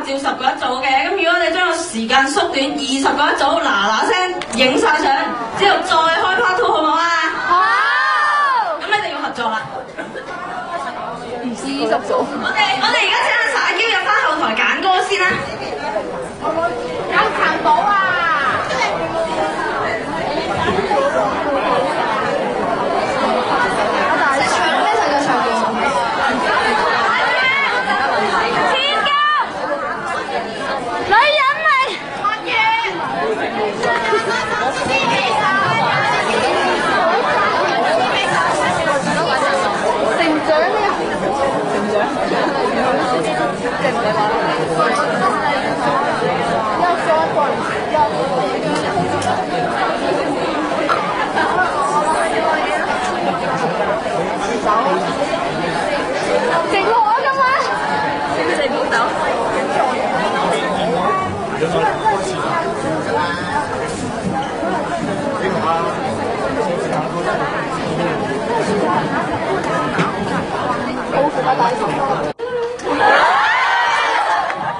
照10個一組嘅，咁如果你將個時間縮短20個一組，嗱聲影晒相，之後再開 part 2好唔好啊？好。咁你哋要合作啦。20組。我哋而家請阿查阿嬌入翻後台揀歌先啦。有強寶啊！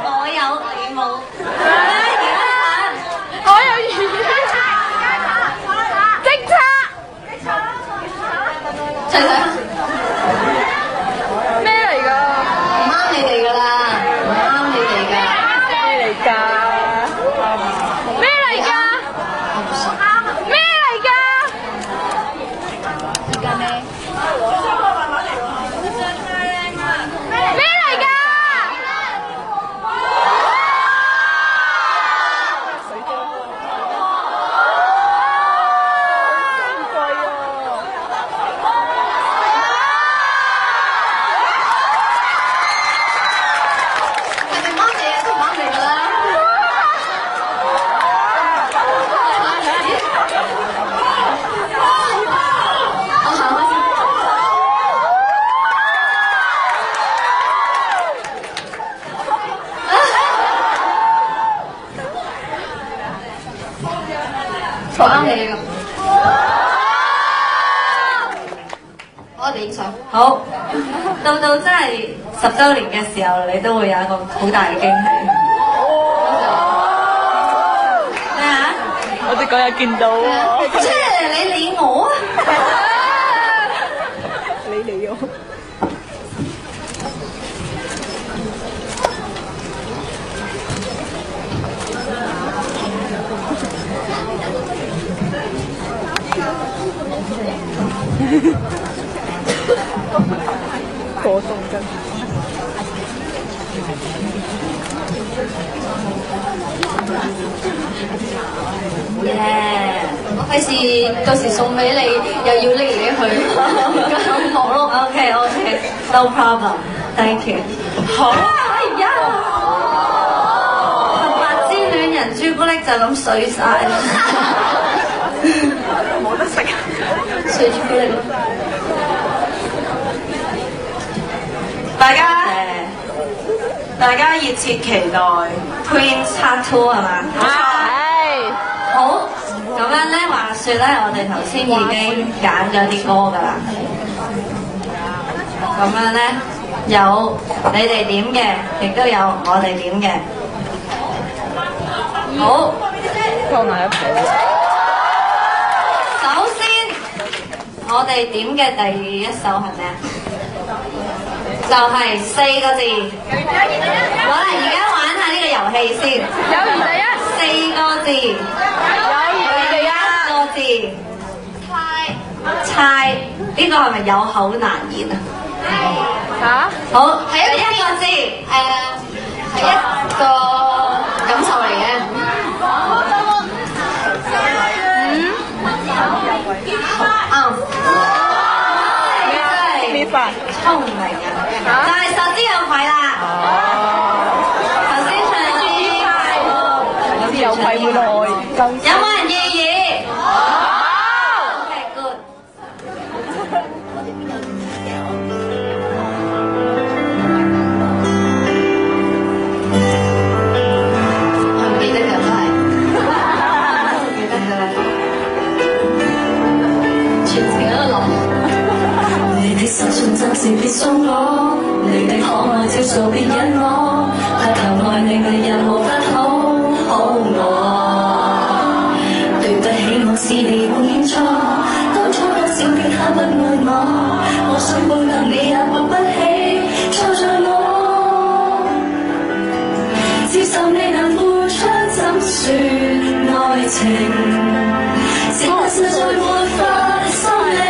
我有你冇。好啱你㗎。我哋影相。好，到真係10週年嘅時候，你都會有一個好大嘅驚喜。咩啊？我哋嗰日見到喎。即係你理我啊？你理我。過動真。我費事到時送俾你，又要拎嘢去咁忙咯。OK，no problem，thank you。好，哎呀，白之戀人朱古力就咁碎晒啦，冇得食啊！碎朱古力。大家熱切期待 Twins Part 2係嘛？係。好，咁樣咧話説咧，我哋頭先已經揀咗啲歌㗎啦。咁樣咧，有你哋點嘅，亦都有我哋點嘅。好，放埋一齊。首先我哋點嘅第一首係咩啊？就係4個字。好啦，而家玩下呢個遊戲先。友誼第一。4個字。友誼第一。1個字。猜。呢個係咪有口難言啊？嚇？好，係一個字。係一個感受嚟嘅。咩法？聰明啊！但係實之有愧啦。頭先唱啲有啲有愧會耐。有冇人異議？好。OK good。我唔記得㗎，真係。記得㗎啦。全程喺度諗。你的手信暫時別送我，你的可愛招數別引我，抬頭愛你情，是我實在沒法心理，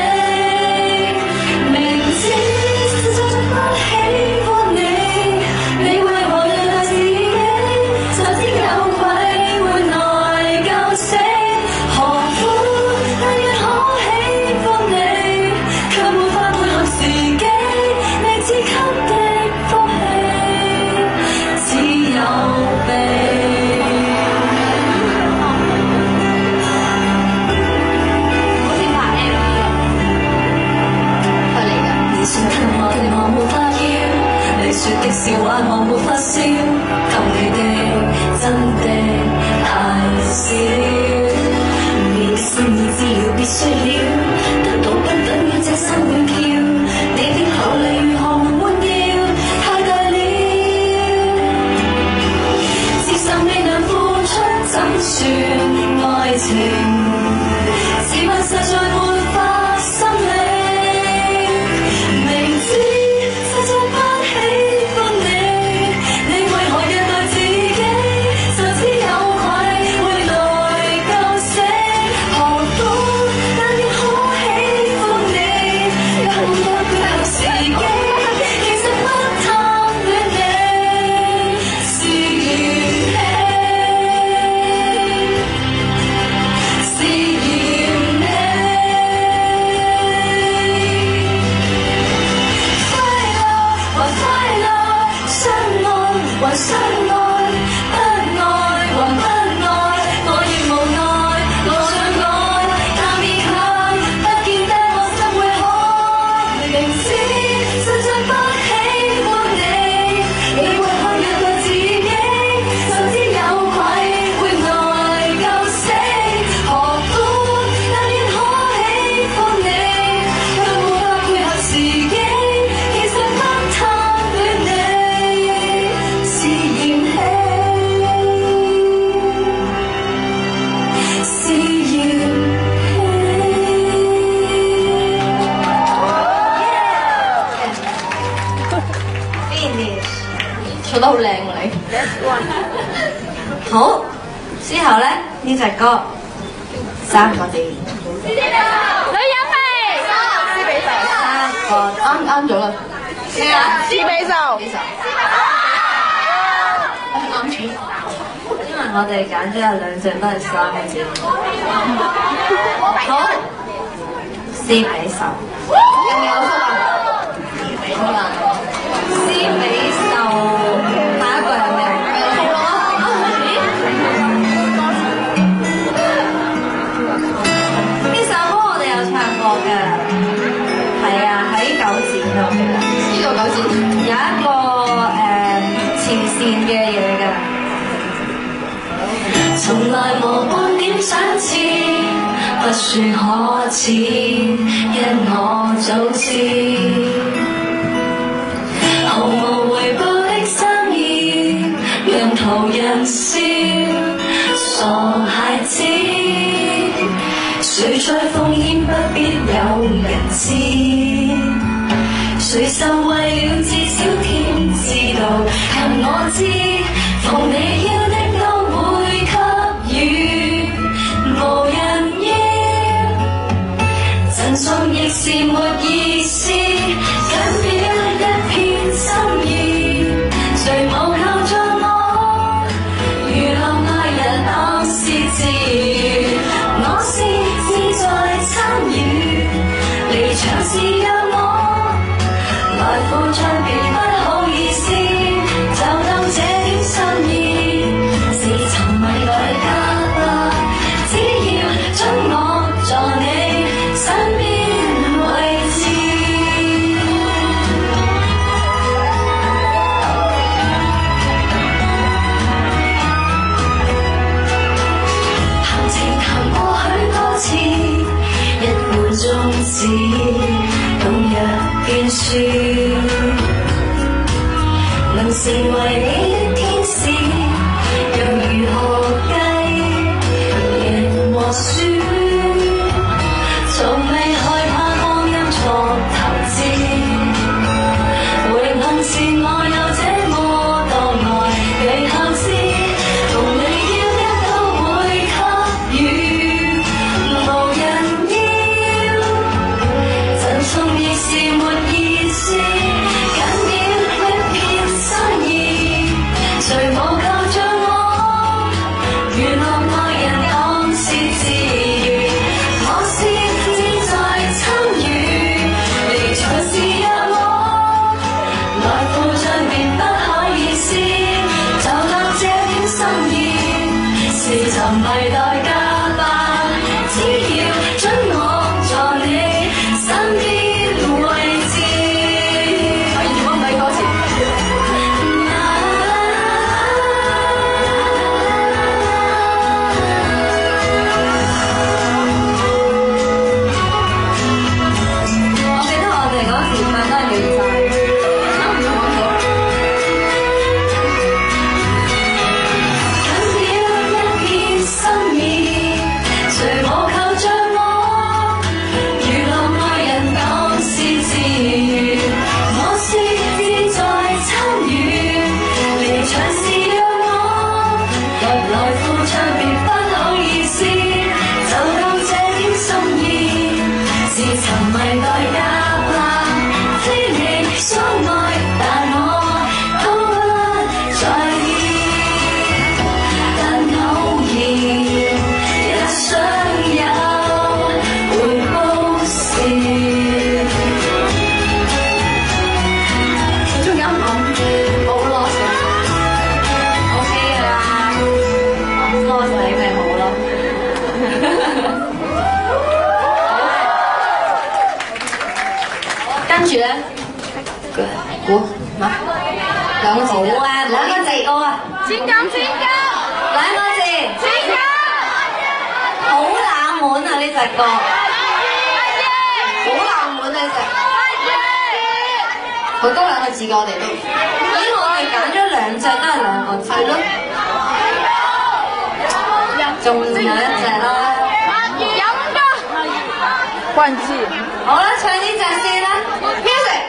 明知實在不喜歡你，你為何虐待自己？就知有愧會內疚死，何苦但願可喜歡你，卻沒法配合時機，你只給的福氣只有悲。說的笑話我沒法笑，給你的真的太少，你的心意只要必須了，得到不等於隻心會跳，你的口裡如何沒換掉，太大了，接受未能付出怎算愛情，試問實在沒法心理，明知實在不相愛不愛還不愛，我亦無奈，我想愛，但勉強不見得我心會開。明知實在不喜歡你，你為何虐待自己？就知有愧會內疚死，何苦但願可喜歡你，卻無法配合時機，其實不貪戀你。是嫌棄，是嫌Finish， 唱得好靚喎你。好，之後咧呢隻歌3個字，女人味，三個啱咗啦。咩啊？黐比手。因為我哋揀咗有2隻都係3個字。好，撕比手。有冇有福啊？好啦，撕比手，下一個係咩？呢首歌我哋有唱過嘅，係啊，喺9展度嘅。呢個9展有一個前線嘅嘢㗎。從來無半點賞賜，不算可恥，因我早知，毫無回報的生意，讓途人笑，傻孩子，誰在奉獻不必有人知，誰受惠了至少天知道，憑我知，逢你要的都會給予，無人要，贈送亦是沒意思，緊表一片心意，誰無靠着我，如浪愛人當是自然，我是志在參與，離場時讓我來付出別不好意思，就當這點心意是沉迷代價吧，只要准我坐你身邊位置，談情談過許多次，一貫宗旨動若見書，能成為你的天使，又如何計贏和輸？從未害怕光陰錯投資，榮幸是我有這麼多愛被透支，逢你要的都會給予。迷代價吧，只要准我坐你身邊位置。可以幫唔可以歌詞？我記得我哋嗰時唱都係亂晒，啱唔啱好？緊要一片心意，誰無求像我，娛樂愛人當是自願，我是志在參與，離場時讓我入來付唱，別不好意思，就當這點心意是沉迷代價吧，非你所愛，但我都不在意。但偶然一想有回報時，中間唔好 loss 嘅，OK 㗎啦，loss 你咪好咯。跟住咧，估乜？兩個字好啊，兩個字我啊，尖金尖金，兩個字，尖金，好冷門啊呢隻歌，好冷門呢隻。好多兩個字嘅我哋都，所以我哋揀咗兩隻都係兩個字咯。仲有一隻啦，換季。好啦，唱呢隻先啦。Music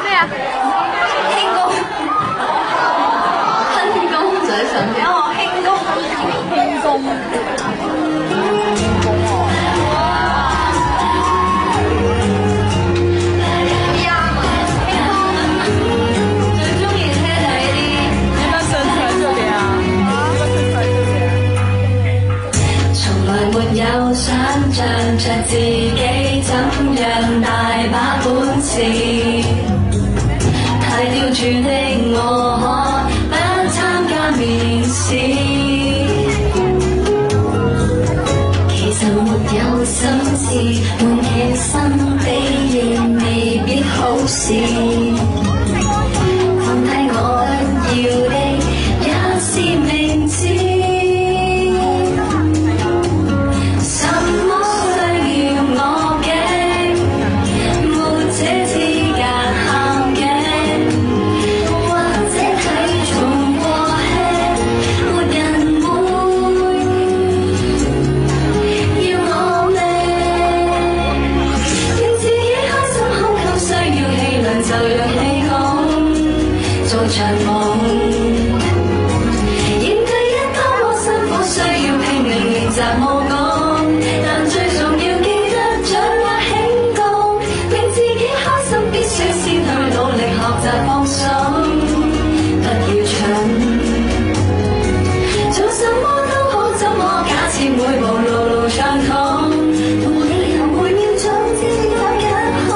咩啊？輕功，輕功就喺上邊。哦，輕功，輕功。最中意聽就係呢啲。你把身材這裡啊？從來沒有想像着自己怎樣大把本事，太刁鑽的我可不參加面試。其實沒有心事，悶劇心地亦未必好事。放低我不要的也是明知。什麼需要我驚？沒這資格喊嘅，或者體重過輕，沒人會要我命。令自己開心胸襟需要氣量，就讓氣功做場夢。演第一多麼辛苦，需要拼命練習武功，但最重要記得掌握輕功，令自己開心必須先去努力學習放鬆，不要蠢。做什麼都好，怎麼假設每步路路暢通，同你離合每秒鐘只有一空。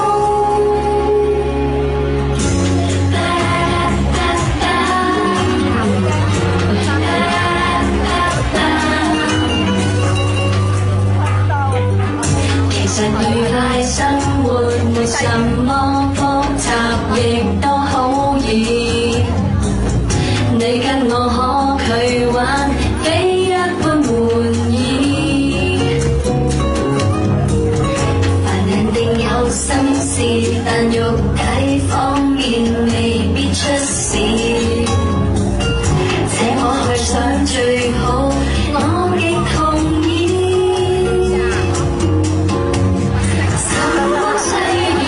其實愉快生活沒什麼複雜，亦都好易。你跟我可佢玩，非一般滿意。凡人定有心事，但肉體方面未必出事。這麼去想最好，我亦同意。什麼需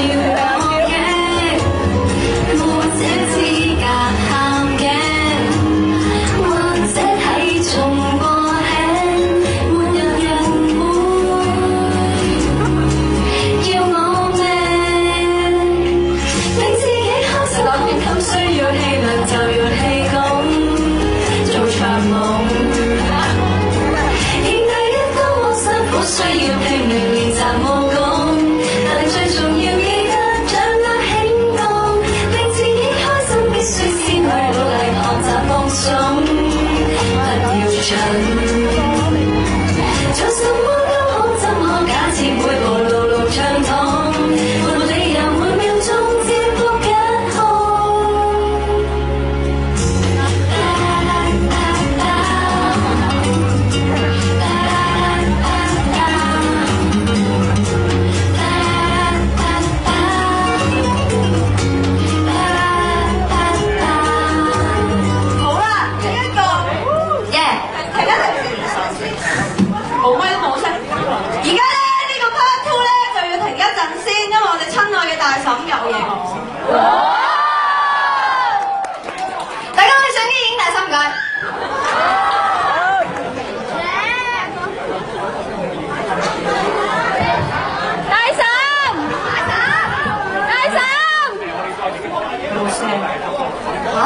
要我驚？沒這資格喊嘅，或者體重過輕，沒有人會要我命。令自己開心胸襟需要氣量，就用氣功做場夢。演第一多麼辛苦，需要拼命練習武功，但最重要記得掌握輕功，令自己開心必須先去努力學習放鬆，不要蠢。冇咪都冇聲。而家咧呢個 part two 咧就要停一陣先，因為我哋親愛嘅大嬸有嘢講。大家可以上機影大嬸唔該。大嬸，冇聲。嚇？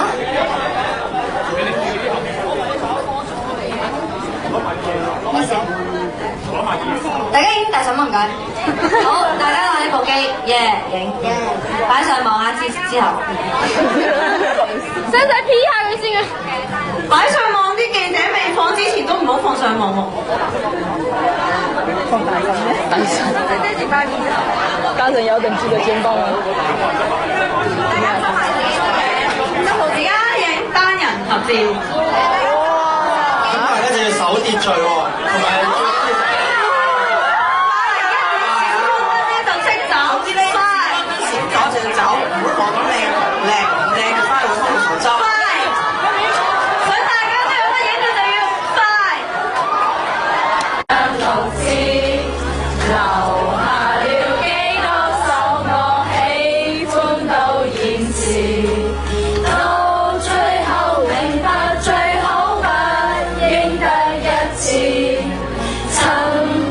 咩事？大家影大嬸唔該。好，大家攞呢部機，耶影，擺上網啊！之後，使唔使 P 下佢先啊？擺上網啲記者未放之前都唔好放上網喎。放大聲咩？大聲。當成姚等記的肩膀了。同自己影單人合照。咁大家就要守秩序喎，同埋就識走，知你快。閃咗就要走，唔好望到靚嘅花路走。快！想大家都有得影嘅就要快。留下了幾多首我喜歡到現時，到最後明白最好不應得一次。曾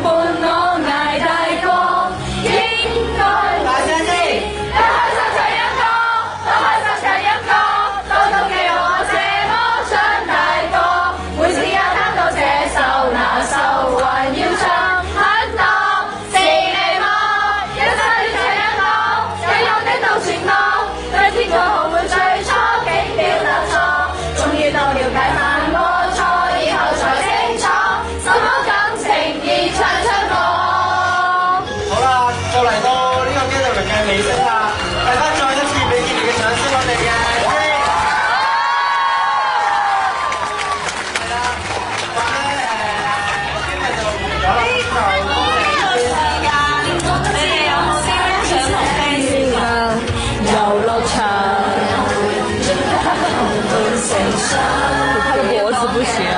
伴我捱大過，應該大聲啲！多開心唱音歌，多開心唱音歌，多多記我這麼長大過。每次也貪到這首那首，還要唱很多。是你嗎？一生戀唱音樂，有用的都算多。對天過後會最初竟表達錯，終於到了解犯過錯以後才清楚，什麼感情已唱出過。好啦，就嚟到呢個 gathering 嘅尾聲啦，大家再一次俾熱烈嘅掌聲我哋嘅。係啦，咁咧今日就完咗啦，你哋有冇啲想同 fans 講？遊樂場。他的脖子不行啊。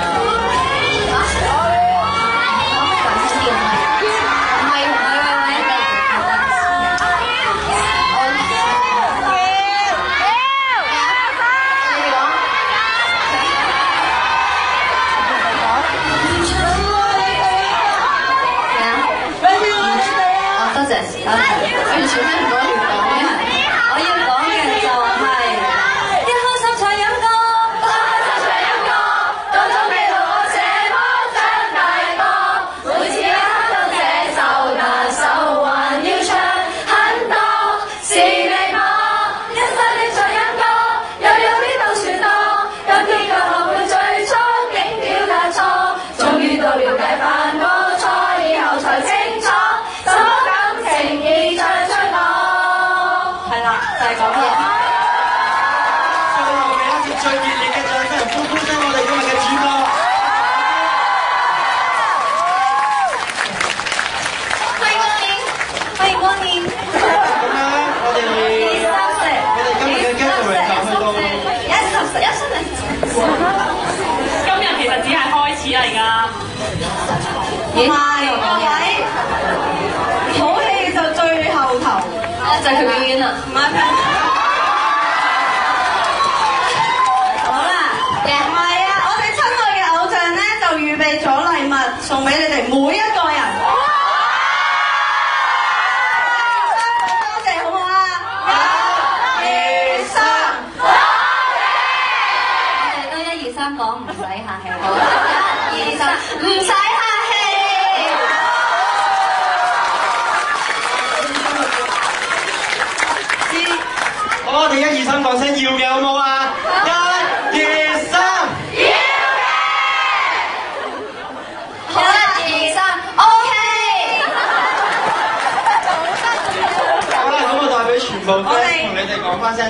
完全聽唔到你講咩？我要講嘅就係一開心唱音歌，多開心唱音歌，多種味道我這麼長大過。每次一哼到這首那首，還要唱很多。是你嗎？一生戀唱音歌，有用的都算多。今天卻學會最初竟表達錯，終於到了解犯過錯以後才清楚，什麼感情已唱出我。係啦，就係講嘢。最後俾一次最熱烈嘅掌聲，歡呼聲我哋今日嘅主角。歡迎光臨，歡迎光臨。咁樣咧，我哋今日嘅 gathering 就去到。今日其實只係開始嚟㗎。唔係，各位，好戲就最後頭。就係佢表演啦。唔係。好啦，唔係啊！我哋親愛嘅偶像咧，就預備咗禮物送俾你哋每一個人。多謝，好唔好啊？1、2、3，我哋都1、2、3講，唔使客氣。好，1、2、3，唔使客氣。好，我哋1、2、3講聲要嘅好唔好啊？1、2、3，要嘅。1、2、3 ，OK。好啦，咁我代表全部 fans 同你哋講翻聲。